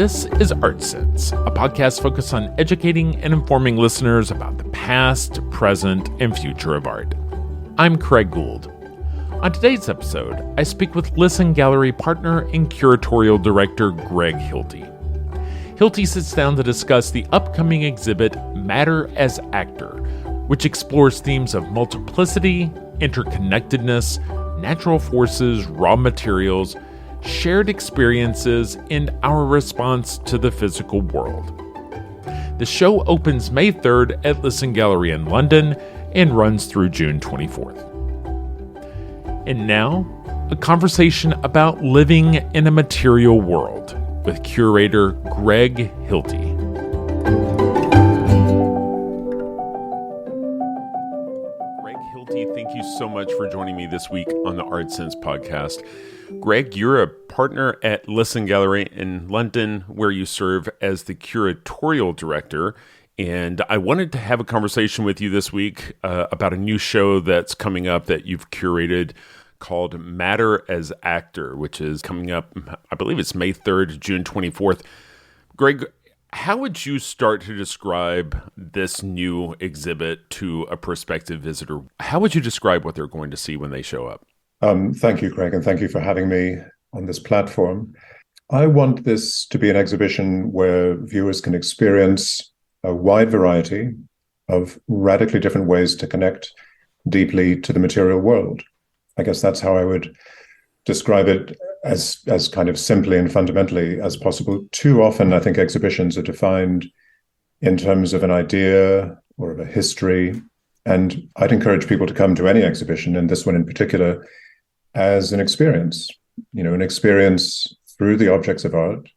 This is Art Sense, a podcast focused on educating and informing listeners about the past, present, and future of art. I'm Craig Gould. On today's episode, I speak with Lisson Gallery partner and curatorial director Greg Hilty. Hilty sits down to discuss the upcoming exhibit Matter as Actor, which explores themes of multiplicity, interconnectedness, natural forces, raw materials, shared experiences, and our response to the physical world. The show opens May 3rd at Lisson Gallery in London and runs through June 24th. And now, a conversation about living in a material world with curator Greg Hilty. Greg Hilty, thank you so much for joining me this week on the Art Sense podcast. Greg, you're a partner at Lisson Gallery in London, where you serve as the curatorial director. And I wanted to have a conversation with you this week about a new show that's coming up that you've curated called Matter as Actor, which is coming up, I believe it's May 3rd, June 24th. Greg, how would you start to describe this new exhibit to a prospective visitor? How would you describe what they're going to see when they show up? Thank you, Craig, and thank you for having me on this platform. I want this to be an exhibition where viewers can experience a wide variety of radically different ways to connect deeply to the material world. I guess that's how I would describe it, as kind of simply and fundamentally as possible. Too often, I think exhibitions are defined in terms of an idea or of a history, and I'd encourage people to come to any exhibition, and this one in particular, as an experience, an experience through the objects of art,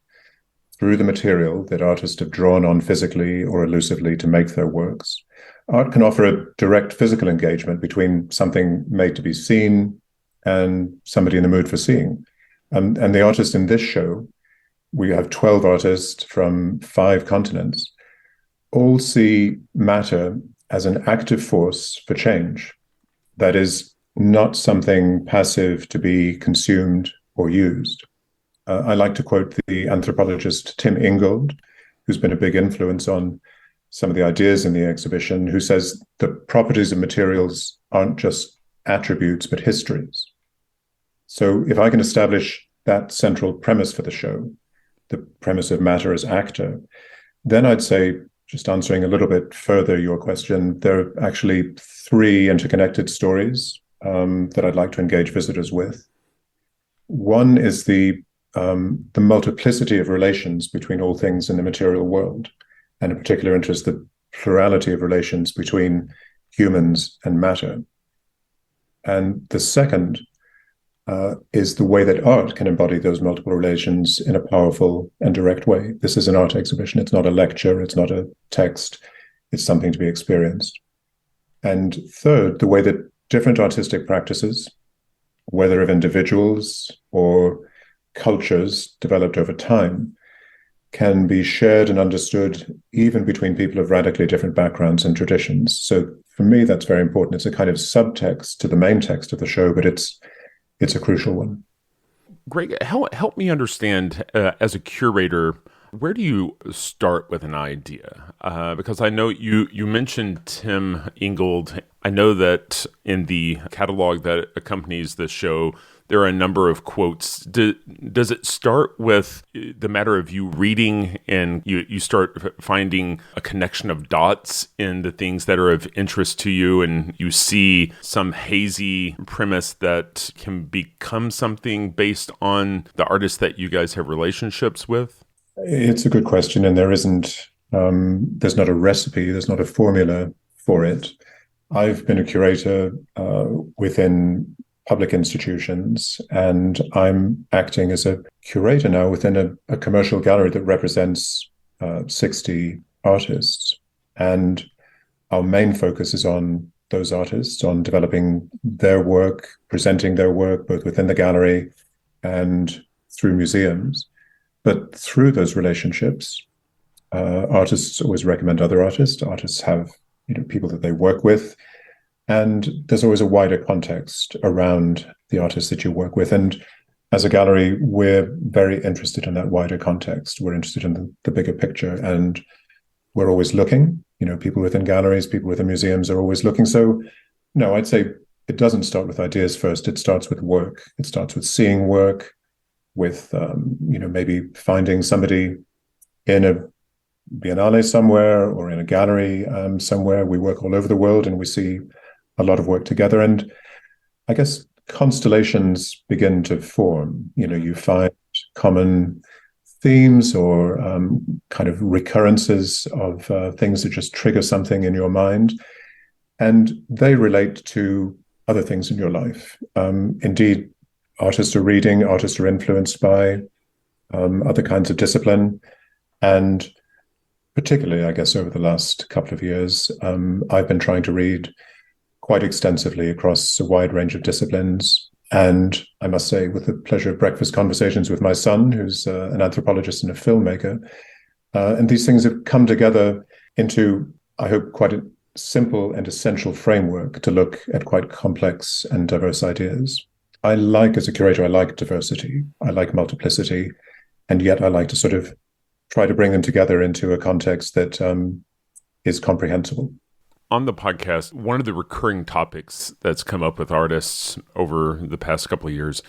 through the material that artists have drawn on physically or elusively to make their works. Art can offer a direct physical engagement between something made to be seen and somebody in the mood for seeing. And the artists in this show, we have 12 artists from 5 continents, all see matter as an active force for change. That is not something passive to be consumed or used. I like to quote the anthropologist Tim Ingold, who's been a big influence on some of the ideas in the exhibition, who says the properties of materials aren't just attributes, but histories. So if I can establish that central premise for the show, the premise of matter as actor, then I'd say, just answering a little bit further your question, there are actually 3 interconnected stories that I'd like to engage visitors with. One is the multiplicity of relations between all things in the material world, and in particular interest the plurality of relations between humans and matter. And the second is the way that art can embody those multiple relations in a powerful and direct way. This is an art exhibition. It's not a lecture. It's not a text. It's something to be experienced. And third, the way that different artistic practices, whether of individuals or cultures developed over time, can be shared and understood even between people of radically different backgrounds and traditions. So for me, that's very important. It's a kind of subtext to the main text of the show, but it's a crucial one. Greg, help me understand, as a curator, where do you start with an idea? Because I know you mentioned Tim Ingold. I know that in the catalog that accompanies the show, there are a number of quotes. Does it start with the matter of you reading and you start finding a connection of dots in the things that are of interest to you, and you see some hazy premise that can become something based on the artists that you guys have relationships with? It's a good question, and there's not a recipe, there's not a formula for it. I've been a curator within public institutions, and I'm acting as a curator now within a commercial gallery that represents 60 artists. And our main focus is on those artists, on developing their work, presenting their work, both within the gallery and through museums. But through those relationships, artists always recommend other artists. Artists have people that they work with, and there's always a wider context around the artists that you work with. And as a gallery, we're very interested in that wider context. We're interested in the bigger picture, and we're always looking. People within galleries, people within museums are always looking. So, no, I'd say it doesn't start with ideas first. It starts with work. It starts with seeing work, with maybe finding somebody in a biennale somewhere or in a gallery somewhere. We work all over the world, and we see a lot of work together. And I guess constellations begin to form. You find common themes or kind of recurrences of things that just trigger something in your mind, and they relate to other things in your life. Indeed, artists are reading, artists are influenced by other kinds of discipline, and particularly, I guess, over the last couple of years, I've been trying to read quite extensively across a wide range of disciplines. And I must say, with the pleasure of breakfast conversations with my son, who's an anthropologist and a filmmaker, and these things have come together into, I hope, quite a simple and essential framework to look at quite complex and diverse ideas. As a curator, I like diversity, I like multiplicity, and yet I like to sort of try to bring them together into a context that is comprehensible. On the podcast, one of the recurring topics that's come up with artists over the past couple of years,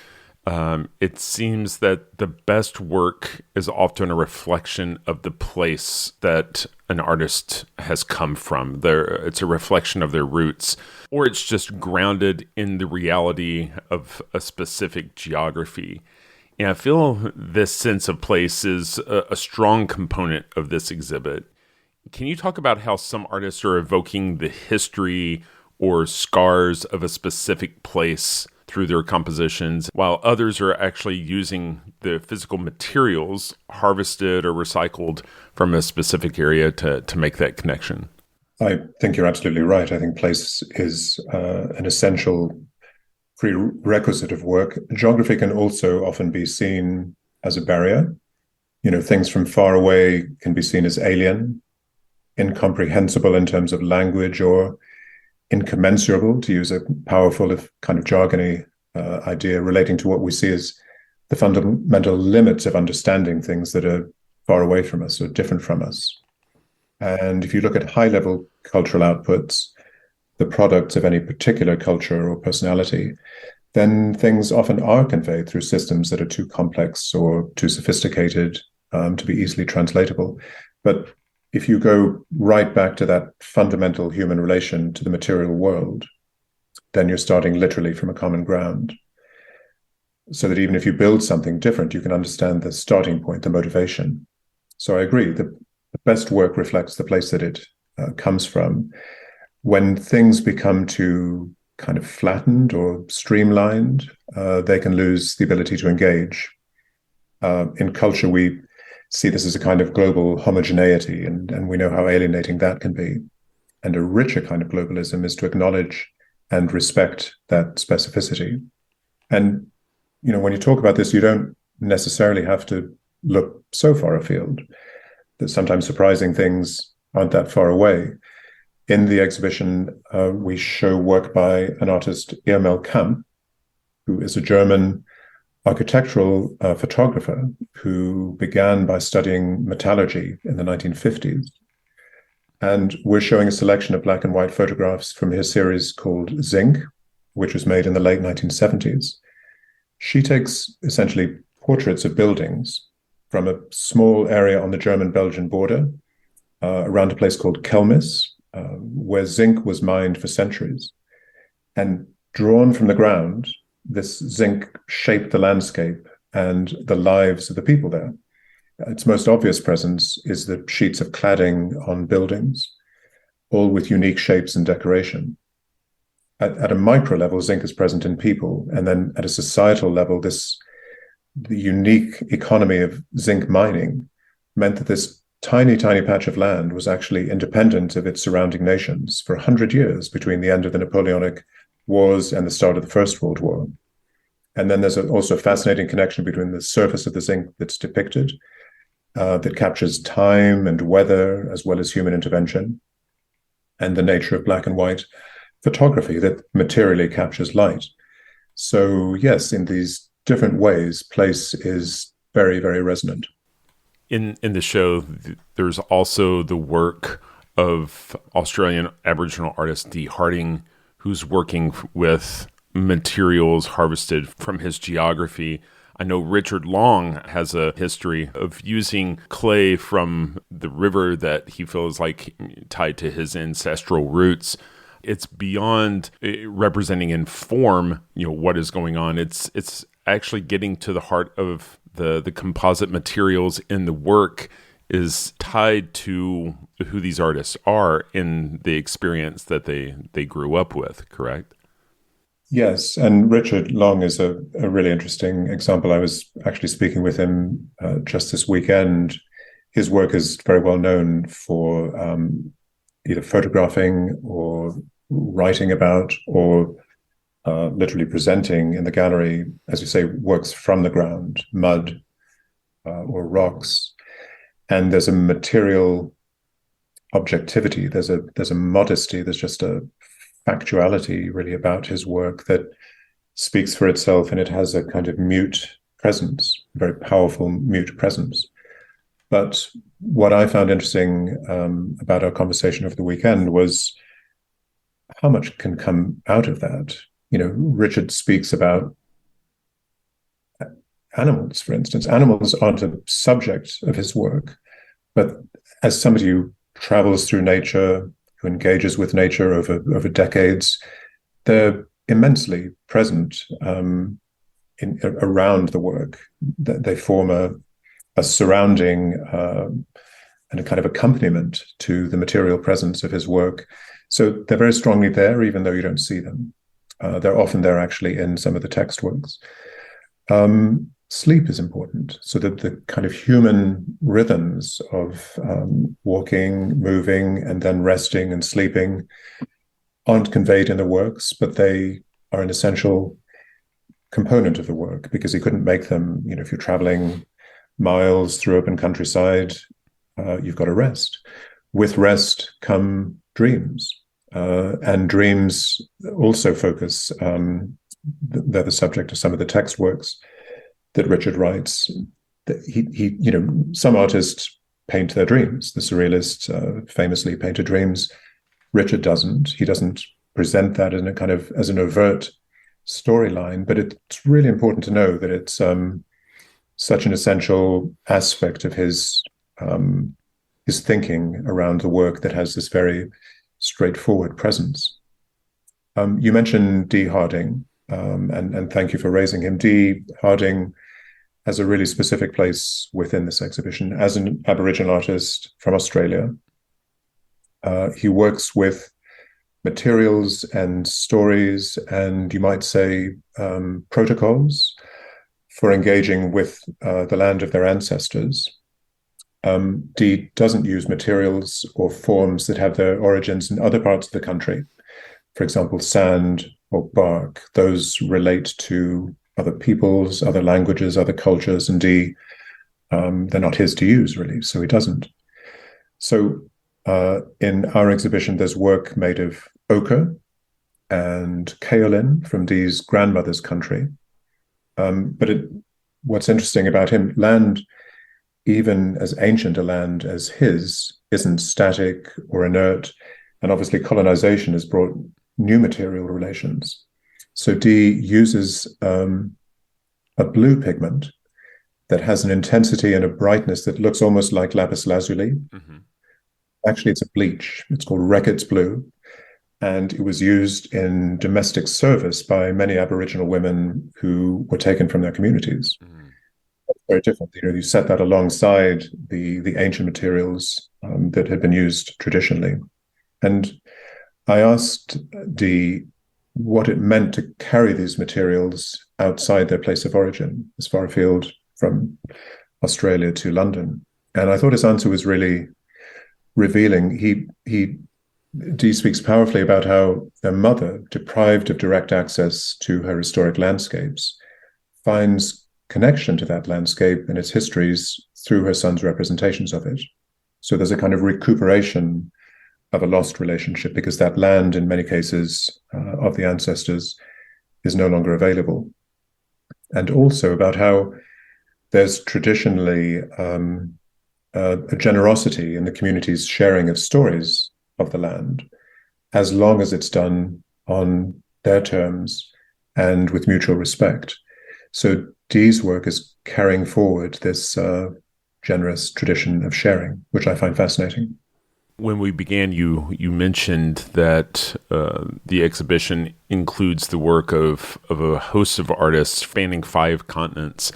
it seems that the best work is often a reflection of the place that an artist has come from. It's a reflection of their roots, or it's just grounded in the reality of a specific geography. And I feel this sense of place is a strong component of this exhibit. Can you talk about how some artists are evoking the history or scars of a specific place through their compositions, while others are actually using the physical materials harvested or recycled from a specific area to make that connection? I think you're absolutely right. I think place is an essential prerequisite of work. Geography can also often be seen as a barrier. Things from far away can be seen as alien, incomprehensible in terms of language, or incommensurable, to use a powerful, if kind of jargony idea, relating to what we see as the fundamental limits of understanding things that are far away from us or different from us. And if you look at high-level cultural outputs, the products of any particular culture or personality, then things often are conveyed through systems that are too complex or too sophisticated to be easily translatable. But if you go right back to that fundamental human relation to the material world, then you're starting literally from a common ground. So that even if you build something different, you can understand the starting point, the motivation. So I agree, the best work reflects the place that it comes from. When things become too kind of flattened or streamlined, they can lose the ability to engage. In culture, we see this as a kind of global homogeneity, and we know how alienating that can be. And a richer kind of globalism is to acknowledge and respect that specificity. And, when you talk about this, you don't necessarily have to look so far afield. That sometimes surprising things aren't that far away. In the exhibition, we show work by an artist, Emil Kamp, who is a German architectural photographer who began by studying metallurgy in the 1950s. And we're showing a selection of black and white photographs from his series called Zinc, which was made in the late 1970s. She takes essentially portraits of buildings from a small area on the German-Belgian border around a place called Kelmis, where zinc was mined for centuries. And drawn from the ground, this zinc shaped the landscape and the lives of the people there. Its most obvious presence is the sheets of cladding on buildings, all with unique shapes and decoration. At a micro level, zinc is present in people. And then at a societal level, the unique economy of zinc mining meant that this tiny, tiny patch of land was actually independent of its surrounding nations for 100 years between the end of the Napoleonic Wars and the start of the First World War. And then there's also a fascinating connection between the surface of the zinc that's depicted, that captures time and weather as well as human intervention, and the nature of black and white photography that materially captures light. So yes, in these different ways, place is very, very resonant. In the show, there's also the work of Australian Aboriginal artist Dee Harding, who's working with materials harvested from his geography. I know Richard Long has a history of using clay from the river that he feels like tied to his ancestral roots. It's beyond representing in form, what is going on. It's actually getting to the heart of the composite materials in the work is tied to who these artists are in the experience that they grew up with, correct? Yes, and Richard Long is a really interesting example. I was actually speaking with him just this weekend. His work is very well known for either photographing or writing about or literally presenting in the gallery, as you say, works from the ground, mud or rocks. And there's a material objectivity, there's a modesty, there's just a factuality really about his work that speaks for itself, and it has a kind of mute presence, a very powerful mute presence. But what I found interesting about our conversation over the weekend was how much can come out of that. Richard speaks about animals, for instance. Animals aren't a subject of his work, but as somebody who travels through nature, who engages with nature over decades, they're immensely present around the work. They form a surrounding and a kind of accompaniment to the material presence of his work. So they're very strongly there, even though you don't see them. They're often there actually in some of the text works. Sleep is important. So that the kind of human rhythms of walking, moving, and then resting and sleeping aren't conveyed in the works, but they are an essential component of the work, because he couldn't make them. If you're traveling miles through open countryside, you've got to rest. With rest come dreams. And dreams also focus, they're the subject of some of the text works that Richard writes. He some artists paint their dreams. The surrealists famously painted dreams. Richard doesn't. He doesn't present that in a kind of as an overt storyline, but it's really important to know that it's such an essential aspect of his thinking around the work that has this very straightforward presence. You mentioned Dee Harding, and thank you for raising him. Dee Harding has a really specific place within this exhibition as an Aboriginal artist from Australia. He works with materials and stories, and you might say protocols for engaging with the land of their ancestors. Dee doesn't use materials or forms that have their origins in other parts of the country. For example, sand or bark. Those relate to other peoples, other languages, other cultures, and they're not his to use, really, so he doesn't. So in our exhibition, there's work made of ochre and kaolin from Dee's grandmother's country. But what's interesting about him, land, even as ancient a land as his, isn't static or inert. And obviously colonization has brought new material relations. So Dee uses a blue pigment that has an intensity and a brightness that looks almost like lapis lazuli. Mm-hmm. Actually, it's a bleach. It's called Reckitt's Blue. And it was used in domestic service by many Aboriginal women who were taken from their communities. Mm-hmm. Very different. You set that alongside the ancient materials that had been used traditionally. And I asked Dee what it meant to carry these materials outside their place of origin, as far afield from Australia to London. And I thought his answer was really revealing. Dee speaks powerfully about how their mother, deprived of direct access to her historic landscapes, finds connection to that landscape and its histories through her son's representations of it. So there's a kind of recuperation of a lost relationship, because that land, in many cases, of the ancestors is no longer available. and also about how there's traditionally a generosity in the community's sharing of stories of the land, as long as it's done on their terms and with mutual respect. So Dee's work is carrying forward this generous tradition of sharing, which I find fascinating. When we began, you mentioned that the exhibition includes the work of a host of artists spanning 5 continents.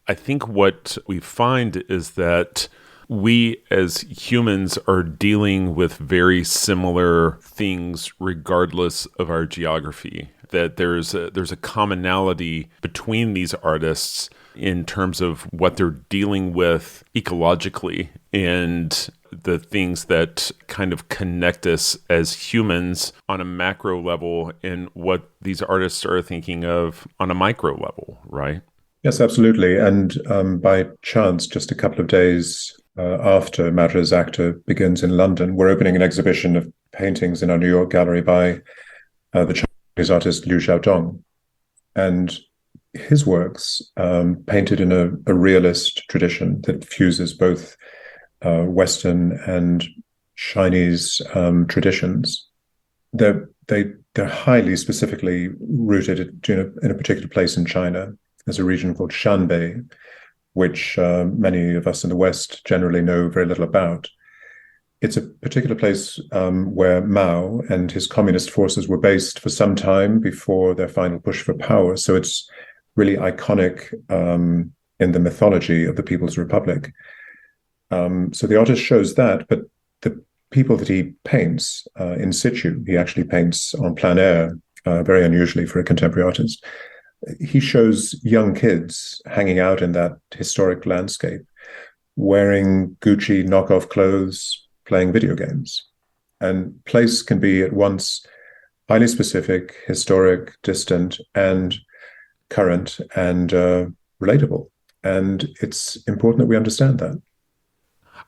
I think what we find is that we as humans are dealing with very similar things regardless of our geography, that there's a commonality between these artists in terms of what they're dealing with ecologically and the things that kind of connect us as humans on a macro level and what these artists are thinking of on a micro level, right? Yes, absolutely. And by chance, just a couple of days after Madras Actor begins in London, we're opening an exhibition of paintings in our New York gallery by the Chinese artist Liu Xiaodong. And his works, painted in a realist tradition that fuses both Western and Chinese traditions, they're highly specifically rooted in a particular place in China. There's a region called Shanbei, which many of us in the West generally know very little about. It's a particular place where Mao and his communist forces were based for some time before their final push for power. So it's really iconic in the mythology of the People's Republic. So the artist shows that, but the people that he paints in situ, he actually paints en plein air, very unusually for a contemporary artist. He shows young kids hanging out in that historic landscape, wearing Gucci knockoff clothes, playing video games. And place can be at once highly specific, historic, distant, and current and relatable. And it's important that we understand that.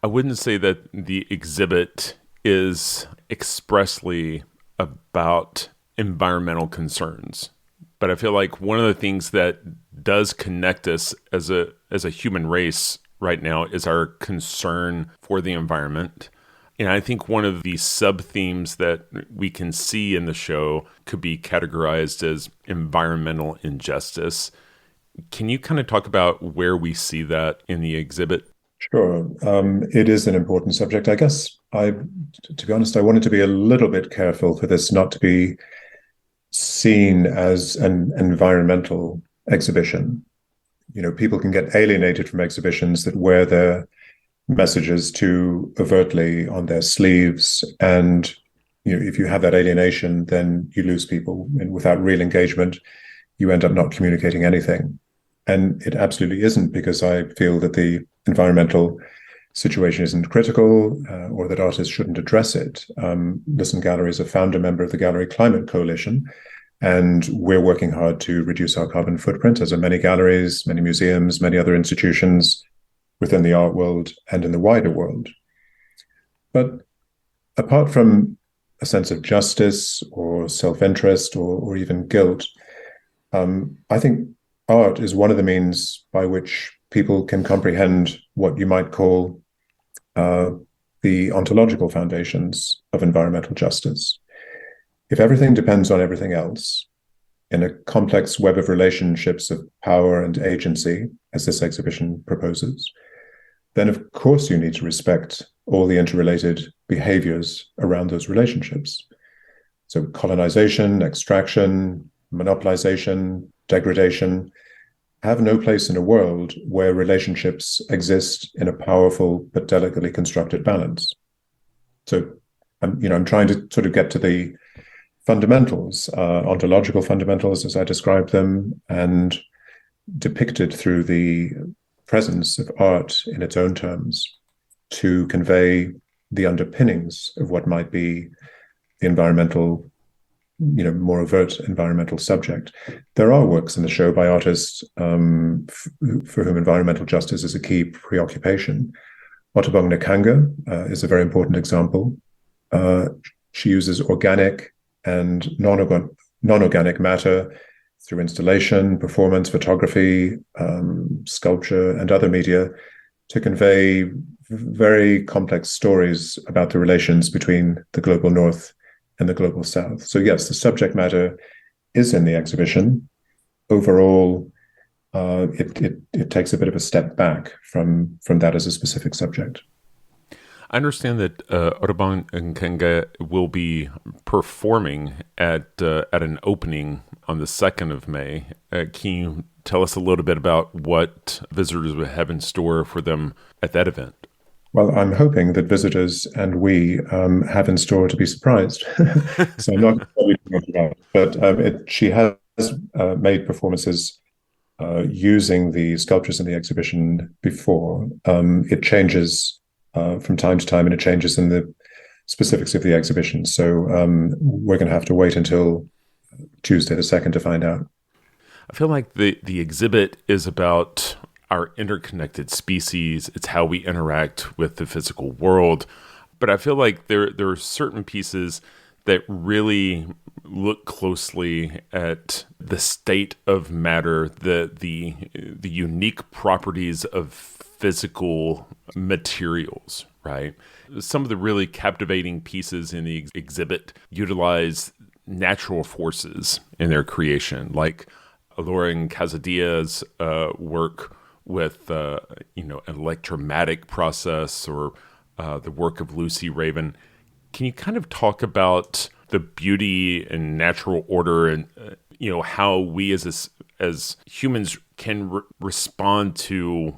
I wouldn't say that the exhibit is expressly about environmental concerns, but I feel like one of the things that does connect us as a human race right now is our concern for the environment. And I think one of the sub-themes that we can see in the show could be categorized as environmental injustice. Can you kind of talk about where we see that in the exhibit? Sure. It is an important subject. I guess to be honest, I wanted to be a little bit careful for this not to be seen as an environmental exhibition. You know, people can get alienated from exhibitions that wear their messages too overtly on their sleeves. And, you know, if you have that alienation, then you lose people. And without real engagement, you end up not communicating anything. And it absolutely isn't, because I feel that the environmental situation isn't critical or that artists shouldn't address it. Lisson Gallery is a founder member of the Gallery Climate Coalition, and we're working hard to reduce our carbon footprint, as are many galleries, many museums, many other institutions within the art world and in the wider world. But apart from a sense of justice or self-interest or even guilt, I think art is one of the means by which people can comprehend what you might call the ontological foundations of environmental justice. If everything depends on everything else, in a complex web of relationships of power and agency, as this exhibition proposes, then of course you need to respect all the interrelated behaviors around those relationships. So colonization, extraction, monopolization, degradation have no place in a world where relationships exist in a powerful but delicately constructed balance. So I'm trying to sort of get to the fundamentals, ontological fundamentals as I describe them, and depicted through the presence of art in its own terms to convey the underpinnings of what might be the environmental, more overt environmental subject. There are works in the show by artists for whom environmental justice is a key preoccupation. Ottobong Nakanga is a very important example. She uses organic and non-organic matter through installation, performance, photography, sculpture, and other media to convey very complex stories about the relations between the global North and the global South. So yes, the subject matter is in the exhibition. Overall, it takes a bit of a step back from that as a specific subject. I understand that Audubon Nkenga will be performing at an opening on the 2nd of May. Can you tell us a little bit about what visitors would have in store for them at that event? Well, I'm hoping that visitors and we have in store to be surprised. So I'm not really talking about it, but she has made performances using the sculptures in the exhibition before. It changes from time to time, and it changes in the specifics of the exhibition. So we're going to have to wait until Tuesday the 2nd to find out. I feel like the exhibit is about our interconnected species. It's how we interact with the physical world. But I feel like there are certain pieces that really look closely at the state of matter, the unique properties of physical materials, right? Some of the really captivating pieces in the exhibit utilize natural forces in their creation, like Lauren Casadilla's work with an electromatic process, or the work of Lucy Raven. Can you kind of talk about the beauty and natural order, and how we as humans can respond to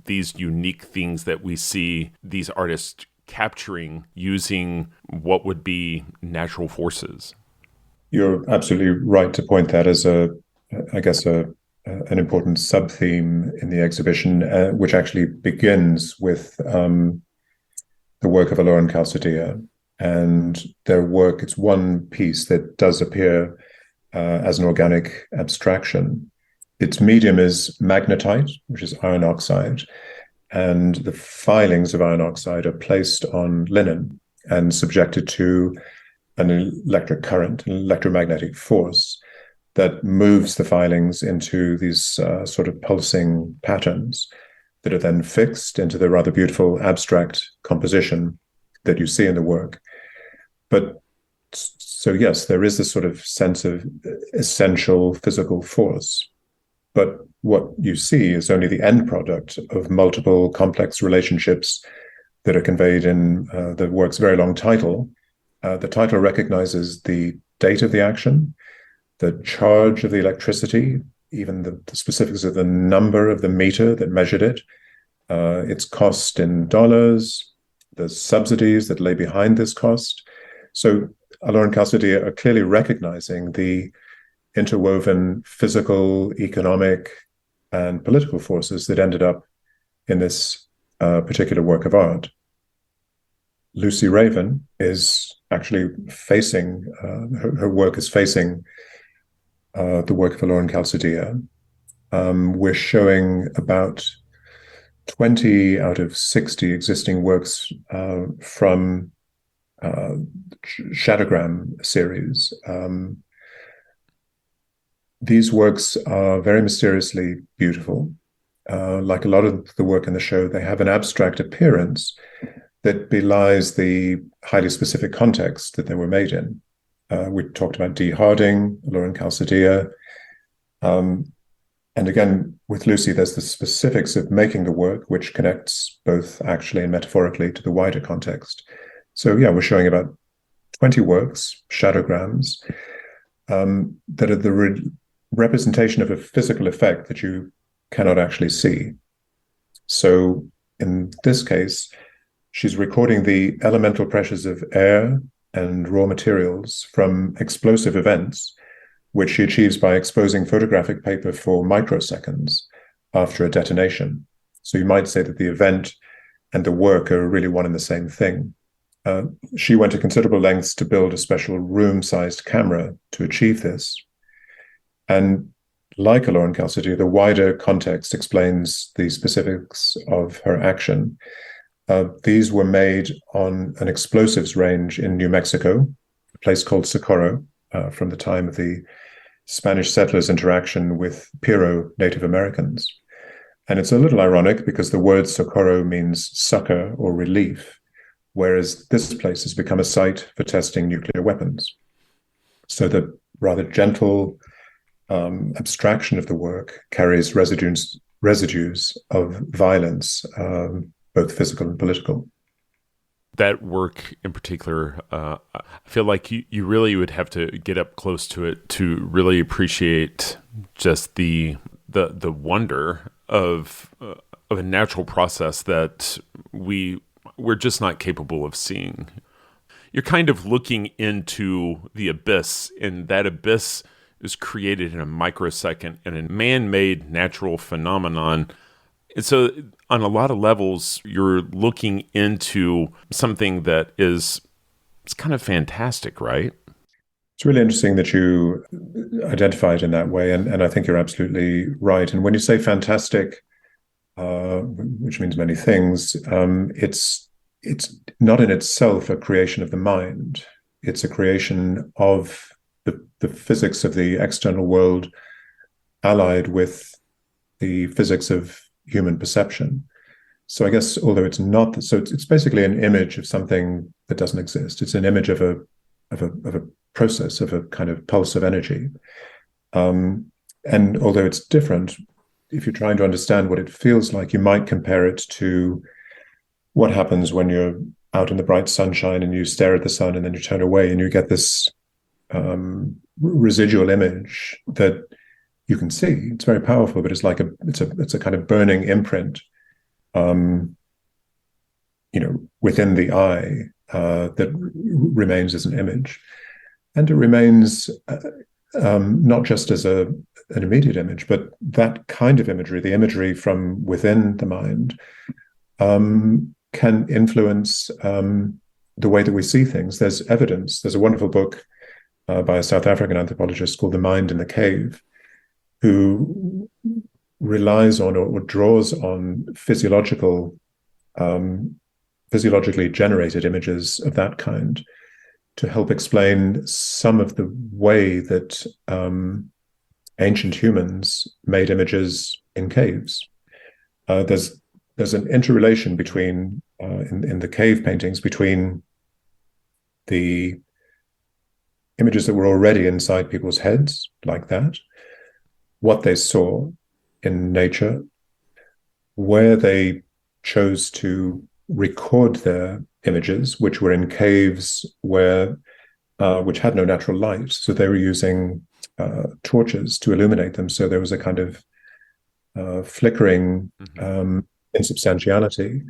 these unique things that we see these artists capturing using what would be natural forces? You're absolutely right to point that as an important sub-theme in the exhibition, which actually begins with the work of Lauren Calzadilla and their work. It's one piece that does appear as an organic abstraction. Its medium is magnetite, which is iron oxide, and the filings of iron oxide are placed on linen and subjected to an electric current, an electromagnetic force that moves the filings into these sort of pulsing patterns that are then fixed into the rather beautiful abstract composition that you see in the work. But so yes, there is this sort of sense of essential physical force. But what you see is only the end product of multiple complex relationships that are conveyed in the work's very long title. The title recognizes the date of the action, the charge of the electricity, even the specifics of the number of the meter that measured it, its cost in dollars, the subsidies that lay behind this cost. So Lauren Calzadilla are clearly recognizing the interwoven physical, economic, and political forces that ended up in this particular work of art. Lucy Raven is actually facing, her work is facing the work of Lauren Calzadilla. We're showing about 20 out of 60 existing works from Shadowgram series. These works are very mysteriously beautiful. Like a lot of the work in the show, they have an abstract appearance that belies the highly specific context that they were made in. We talked about Dee Harding, Lauren Calzadilla. And again, with Lucy, there's the specifics of making the work, which connects both actually and metaphorically to the wider context. So yeah, we're showing about 20 works, shadowgrams, that are the representation of a physical effect that you cannot actually see. So in this case, she's recording the elemental pressures of air and raw materials from explosive events, which she achieves by exposing photographic paper for microseconds after a detonation. So you might say that the event and the work are really one and the same thing. She went to considerable lengths to build a special room-sized camera to achieve this. And like Lauren Calzadilla, the wider context explains the specifics of her action. These were made on an explosives range in New Mexico, a place called Socorro, from the time of the Spanish settlers' interaction with Piro Native Americans. And it's a little ironic because the word socorro means succor or relief, whereas this place has become a site for testing nuclear weapons. So the rather gentle abstraction of the work carries residues of violence, both physical and political. That work in particular, I feel like you really would have to get up close to it to really appreciate just the wonder of a natural process that we're just not capable of seeing. You're kind of looking into the abyss, and that abyss is created in a microsecond in a man-made natural phenomenon. And so on a lot of levels, you're looking into something that it's kind of fantastic, right? It's really interesting that you identify it in that way, and I think you're absolutely right. And when you say fantastic, which means many things, it's not in itself a creation of the mind. It's a creation of the physics of the external world allied with the physics of human perception. So I guess, although it's not, so it's basically an image of something that doesn't exist. It's an image of a process, of a kind of pulse of energy. And although it's different, if you're trying to understand what it feels like, you might compare it to what happens when you're out in the bright sunshine and you stare at the sun and then you turn away and you get this residual image that you can see. It's very powerful, but it's a kind of burning imprint, within the eye that remains as an image, and it remains not just as an immediate image, but that kind of imagery, the imagery from within the mind, can influence the way that we see things. There's evidence. There's a wonderful book by a South African anthropologist called The Mind in the Cave, who relies on or draws on physiologically generated images of that kind to help explain some of the way that ancient humans made images in caves. There's an interrelation between in the cave paintings between the images that were already inside people's heads, like that, what they saw in nature, where they chose to record their images, which were in caves which had no natural light. So they were using torches to illuminate them. So there was a kind of flickering insubstantiality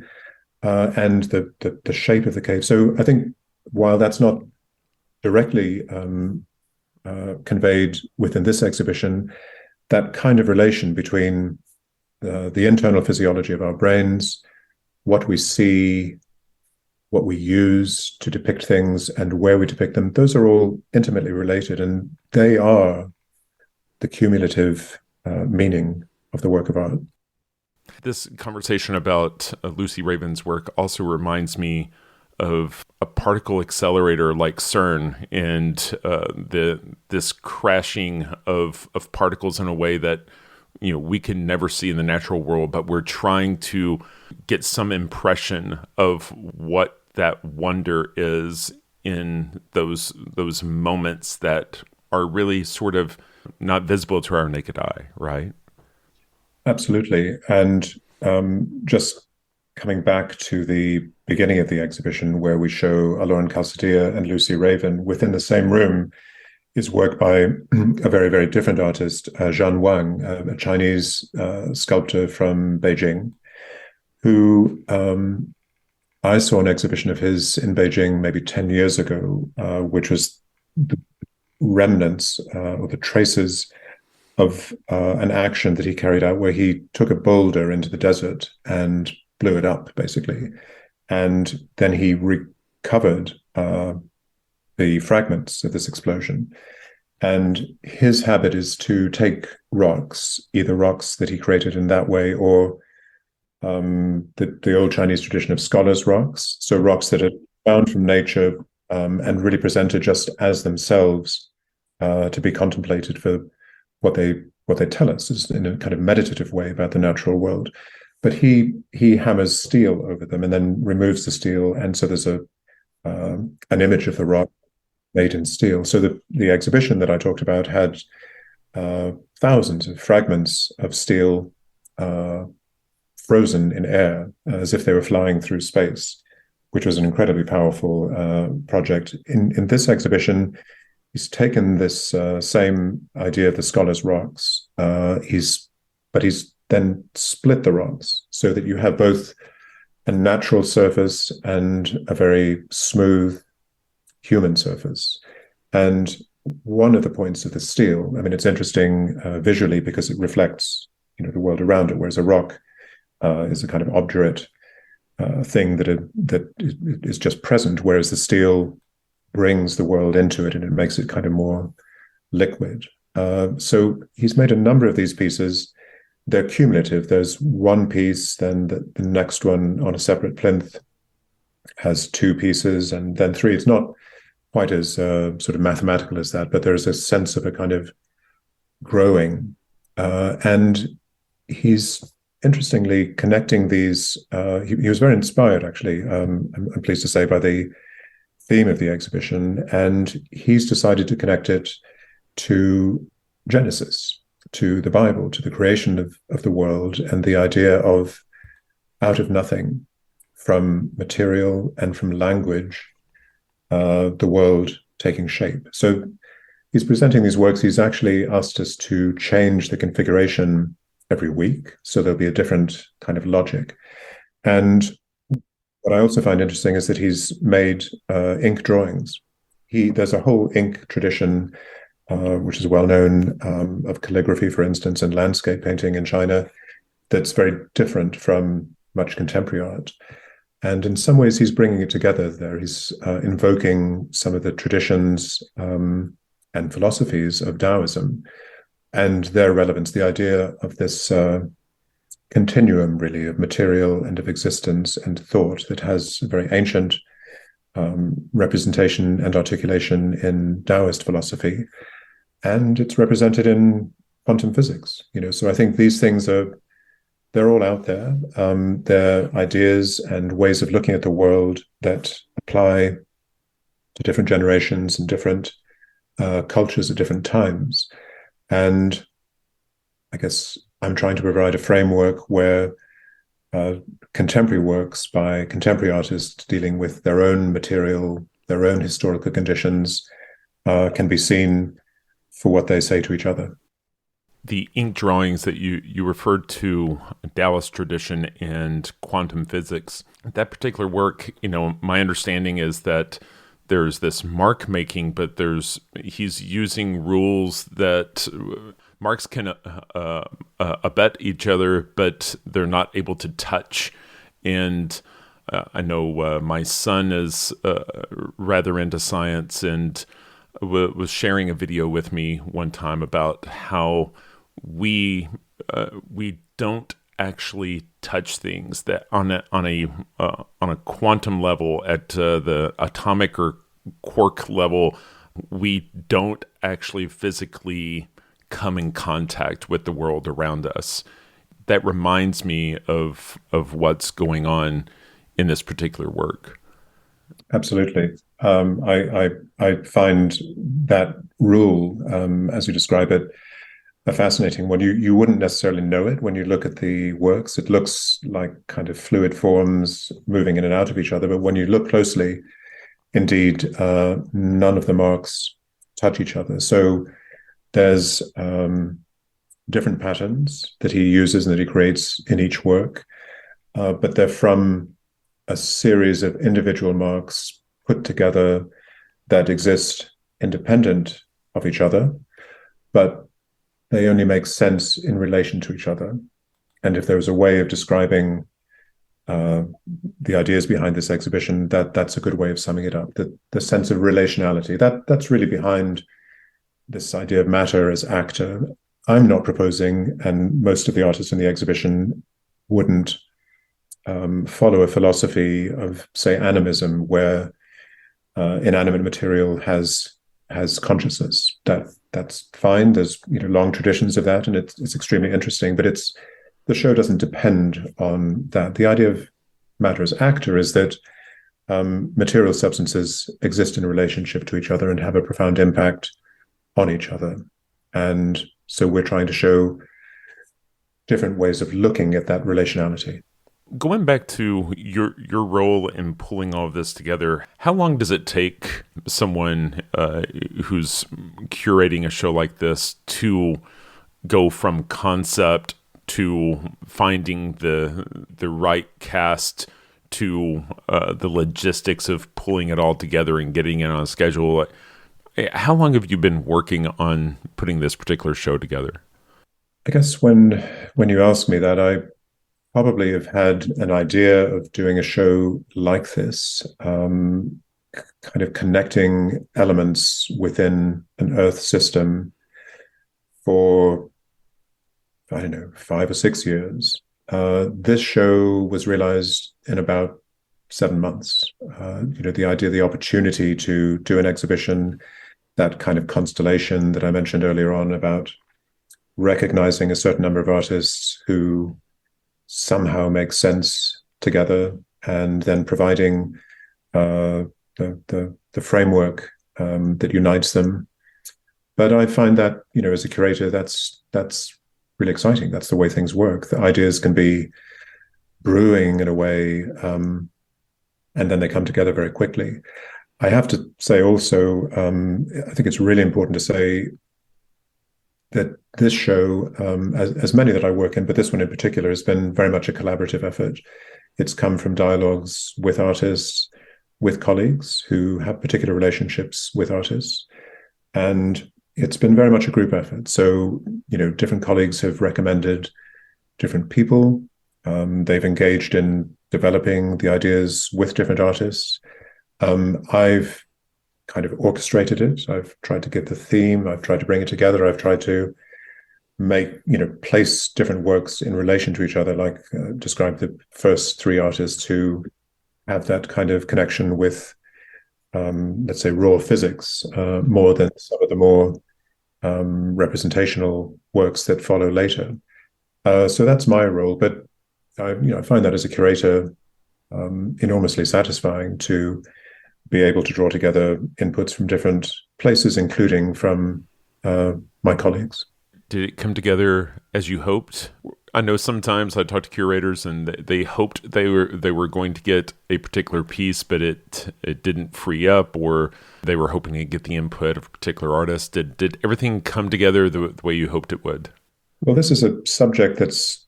and the shape of the cave. So I think while that's not directly conveyed within this exhibition, that kind of relation between the internal physiology of our brains, what we see, what we use to depict things, and where we depict them, those are all intimately related, and they are the cumulative meaning of the work of art. This conversation about Lucy Raven's work also reminds me of a particle accelerator like CERN and this crashing of particles in a way that we can never see in the natural world, but we're trying to get some impression of what that wonder is in those moments that are really sort of not visible to our naked eye, right? Absolutely. And just coming back to the beginning of the exhibition where we show Alain Calsadilla and Lucy Raven, within the same room is work by a very, very different artist, Zhan Wang, a Chinese sculptor from Beijing, who I saw an exhibition of his in Beijing maybe 10 years ago, which was the remnants or the traces of an action that he carried out where he took a boulder into the desert and blew it up, basically. And then he recovered the fragments of this explosion. And his habit is to take rocks, either rocks that he created in that way or the old Chinese tradition of scholars' rocks, so rocks that are found from nature and really presented just as themselves to be contemplated for what they tell us is in a kind of meditative way about the natural world. But he hammers steel over them and then removes the steel, and so there's an image of the rock made in steel. So the exhibition that I talked about had thousands of fragments of steel frozen in air as if they were flying through space, which was an incredibly powerful project. In this exhibition, he's taken this same idea of the scholar's rocks. He's then split the rocks so that you have both a natural surface and a very smooth human surface. And one of the points of the steel, I mean, it's interesting visually because it reflects, the world around it, whereas a rock is a kind of obdurate thing that is just present, whereas the steel brings the world into it and it makes it kind of more liquid. So he's made a number of these pieces. They're cumulative. There's one piece, then the next one on a separate plinth has two pieces, and then three. It's not quite as sort of mathematical as that, but there's a sense of a kind of growing. And he's interestingly connecting these. He was very inspired, actually, I'm pleased to say, by the theme of the exhibition, and he's decided to connect it to Genesis, to the Bible, to the creation of the world, and the idea of out of nothing, from material and from language, the world taking shape. So he's presenting these works. He's actually asked us to change the configuration every week, so there'll be a different kind of logic. And what I also find interesting is that he's made ink drawings. There's a whole ink tradition, which is well known, of calligraphy, for instance, and landscape painting in China, that's very different from much contemporary art. And in some ways, he's bringing it together there. He's invoking some of the traditions and philosophies of Taoism and their relevance, the idea of this continuum, really, of material and of existence and thought that has a very ancient representation and articulation in Taoist philosophy. And it's represented in quantum physics. So I think these things they're all out there. They're ideas and ways of looking at the world that apply to different generations and different cultures at different times. And I guess I'm trying to provide a framework where contemporary works by contemporary artists dealing with their own material, their own historical conditions, can be seen for what they say to each other. The ink drawings that you referred to, Taoist tradition and quantum physics, that particular work, my understanding is that there's this mark making, but he's using rules that marks can abet each other, but they're not able to touch. And I know my son is rather into science and was sharing a video with me one time about how we don't actually touch things, that on a quantum level, at the atomic or quark level, we don't actually physically come in contact with the world around us. That reminds me of what's going on in this particular work. Absolutely. I find that rule, as you describe it, a fascinating one. You wouldn't necessarily know it when you look at the works. It looks like kind of fluid forms moving in and out of each other. But when you look closely, indeed, none of the marks touch each other. So there's different patterns that he uses and that he creates in each work, but they're from a series of individual marks put together that exist independent of each other, but they only make sense in relation to each other. And if there was a way of describing the ideas behind this exhibition, that's a good way of summing it up. The sense of relationality, that's really behind this idea of matter as actor. I'm not proposing, and most of the artists in the exhibition wouldn't follow a philosophy of, say, animism, where inanimate material has has consciousness. That's fine. There's long traditions of that, and it's extremely interesting. But the show doesn't depend on that. The idea of matter as actor is that material substances exist in relationship to each other and have a profound impact on each other. And so we're trying to show different ways of looking at that relationality. Going back to your role in pulling all of this together, how long does it take someone who's curating a show like this to go from concept to finding the right cast to the logistics of pulling it all together and getting it on a schedule? How long have you been working on putting this particular show together? I guess when you ask me that, I probably have had an idea of doing a show like this, kind of connecting elements within an Earth system for, I don't know, 5 or 6 years. This show was realized in about 7 months. The idea, the opportunity to do an exhibition, that kind of constellation that I mentioned earlier on about recognizing a certain number of artists who somehow make sense together, and then providing the framework that unites them. But I find that, as a curator, that's really exciting. That's the way things work. The ideas can be brewing in a way, and then they come together very quickly. I have to say also, I think it's really important to say that this show, as many that I work in, but this one in particular, has been very much a collaborative effort. It's come from dialogues with artists, with colleagues who have particular relationships with artists. And it's been very much a group effort. So, different colleagues have recommended different people. They've engaged in developing the ideas with different artists. I've kind of orchestrated it. I've tried to give the theme. I've tried to bring it together. I've tried to place different works in relation to each other, like describe the first 3 artists who have that kind of connection with, let's say, raw physics, more than some of the more representational works that follow later. So that's my role. But I find that as a curator enormously satisfying to be able to draw together inputs from different places, including from my colleagues. Did it come together as you hoped? I know sometimes I talk to curators and they hoped they were going to get a particular piece, but it didn't free up, or they were hoping to get the input of a particular artist. Did everything come together the way you hoped it would? Well, this is a subject that's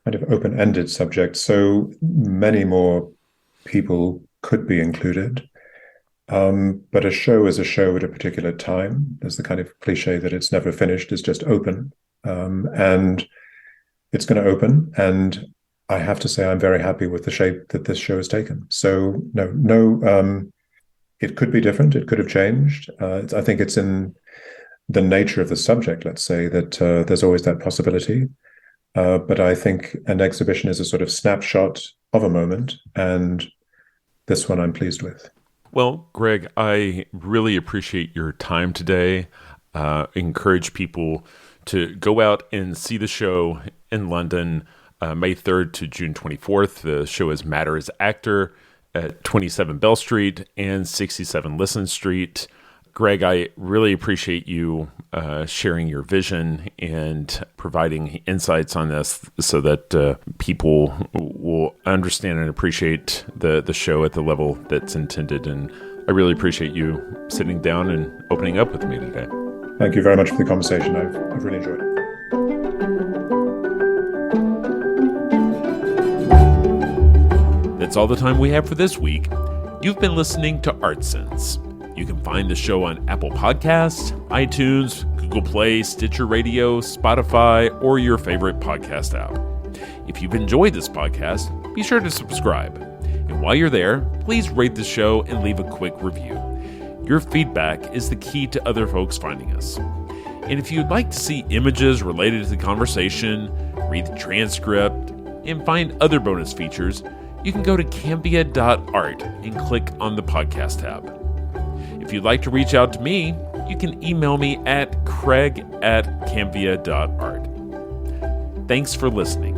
kind of open-ended subject, so many more people could be included. But a show is a show at a particular time. There's the kind of cliche that it's never finished, it's just open. And it's going to open. And I have to say, I'm very happy with the shape that this show has taken. So no, it could be different. It could have changed. I think it's in the nature of the subject, let's say, that there's always that possibility. But I think an exhibition is a sort of snapshot of a moment. And this one I'm pleased with. Well, Greg, I really appreciate your time today. Encourage people to go out and see the show in London, May 3rd to June 24th. The show is Matter as Actor at 27 Bell Street and 67 Lisson Street. Greg, I really appreciate you sharing your vision and providing insights on this so that people will understand and appreciate the show at the level that's intended. And I really appreciate you sitting down and opening up with me today. Thank you very much for the conversation. I've really enjoyed it. That's all the time we have for this week. You've been listening to ArtSense. You can find the show on Apple Podcasts, iTunes, Google Play, Stitcher Radio, Spotify, or your favorite podcast app. If you've enjoyed this podcast, be sure to subscribe. And while you're there, please rate the show and leave a quick review. Your feedback is the key to other folks finding us. And if you'd like to see images related to the conversation, read the transcript, and find other bonus features, you can go to cambia.art and click on the podcast tab. If you'd like to reach out to me, you can email me at craig@cambia.art. Thanks for listening.